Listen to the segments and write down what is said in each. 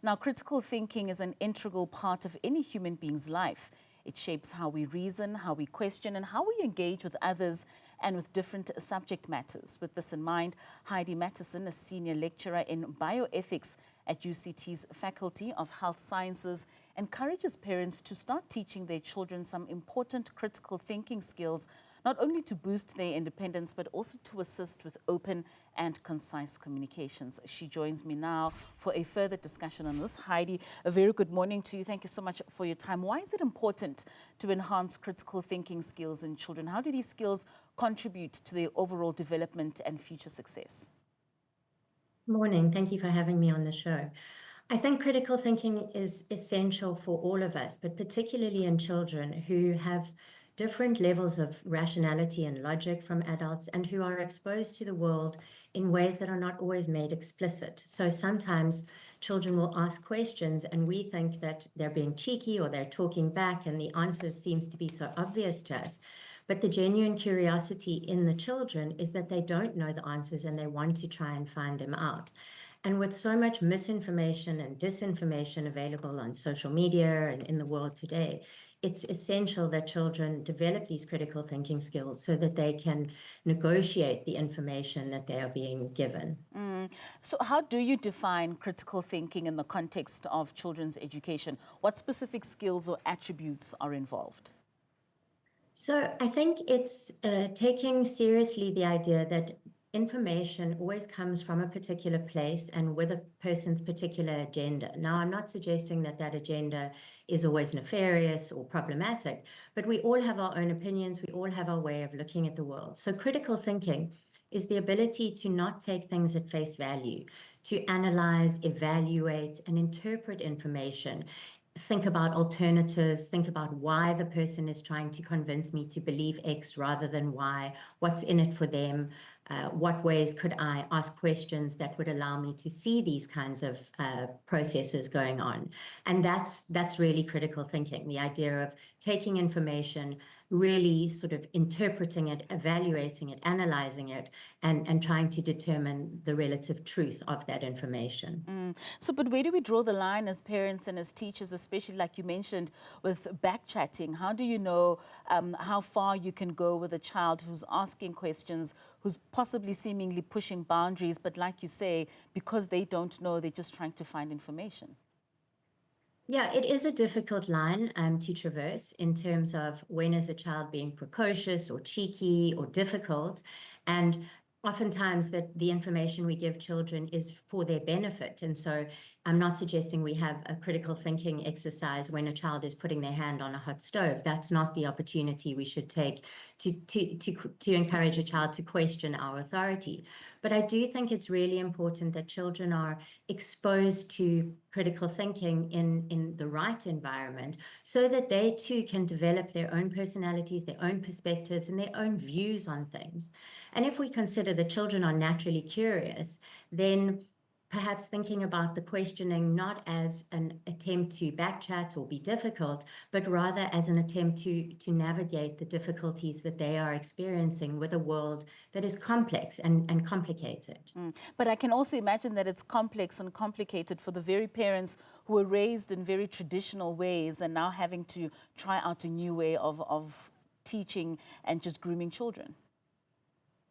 Now, critical thinking is an integral part of any human being's life. It shapes how we reason, how we question, and how we engage with others and with different subject matters. With this in mind, Heidi Matisonn, a senior lecturer in bioethics at UCT's Faculty of Health Sciences, encourages parents to start teaching their children some important critical thinking skills, not only to boost their independence, but also to assist with open and concise communications. She joins me now for a further discussion on this. Heidi, a very good morning to you. Thank you so much for your time. Why is it important to enhance critical thinking skills in children? How do these skills contribute to their overall development and future success? Morning. Thank you for having me on the show. I think critical thinking is essential for all of us, but particularly in children who have different levels of rationality and logic from adults and who are exposed to the world in ways that are not always made explicit. So sometimes children will ask questions and we think that they're being cheeky or they're talking back and the answer seems to be so obvious to us. But the genuine curiosity in the children is that they don't know the answers and they want to try and find them out. And with so much misinformation and disinformation available on social media and in the world today, it's essential that children develop these critical thinking skills so that they can negotiate the information that they are being given. So how do you define critical thinking in the context of children's education? What specific skills or attributes are involved? So I think it's taking seriously the idea that information always comes from a particular place and with a person's particular agenda. Now, I'm not suggesting that that agenda is always nefarious or problematic, but we all have our own opinions. We all have our way of looking at the world. So critical thinking is the ability to not take things at face value, to analyze, evaluate, and interpret information. Think about alternatives, think about why the person is trying to convince me to believe X rather than Y, what's in it for them, what ways could I ask questions that would allow me to see these kinds of processes going on. And that's really critical thinking, the idea of taking information, really sort of interpreting it, evaluating it, analyzing it, and trying to determine the relative truth of that information. So, but where do we draw the line as parents and as teachers, especially like you mentioned with backchatting? How do you know how far you can go with a child who's asking questions, who's possibly seemingly pushing boundaries, but like you say, because they don't know, they're just trying to find information? Yeah, it is a difficult line to traverse in terms of when is a child being precocious or cheeky or difficult. And oftentimes that the information we give children is for their benefit. And so I'm not suggesting we have a critical thinking exercise when a child is putting their hand on a hot stove. That's not the opportunity we should take to encourage a child to question our authority. But I do think it's really important that children are exposed to critical thinking in the right environment so that they too can develop their own personalities, their own perspectives, and their own views on things. And if we consider that children are naturally curious, then perhaps thinking about the questioning not as an attempt to backchat or be difficult, but rather as an attempt to navigate the difficulties that they are experiencing with a world that is complex and complicated. But I can also imagine that it's complex and complicated for the very parents who were raised in very traditional ways and now having to try out a new way of teaching and just grooming children.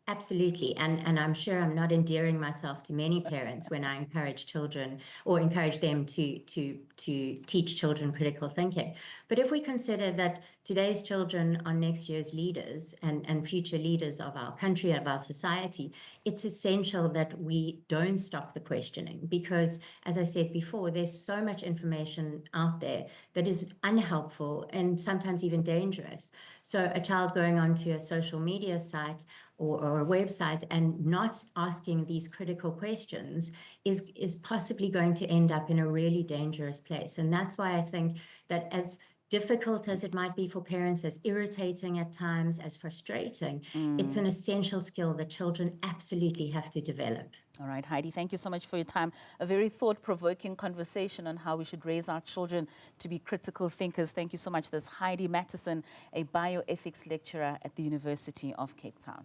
Absolutely. And I'm sure I'm not endearing myself to many parents when I encourage children or encourage them to teach children critical thinking. But if we consider that today's children are next year's leaders and future leaders of our country, of our society, it's essential that we don't stop the questioning because, as I said before, there's so much information out there that is unhelpful and sometimes even dangerous. So a child going onto a social media site or a website and not asking these critical questions is possibly going to end up in a really dangerous place. And that's why I think that as difficult as it might be for parents, as irritating at times, as frustrating, it's an essential skill that children absolutely have to develop. All right, Heidi, thank you so much for your time. A very thought-provoking conversation on how we should raise our children to be critical thinkers. Thank you so much. There's Heidi Matisonn, a bioethics lecturer at the University of Cape Town.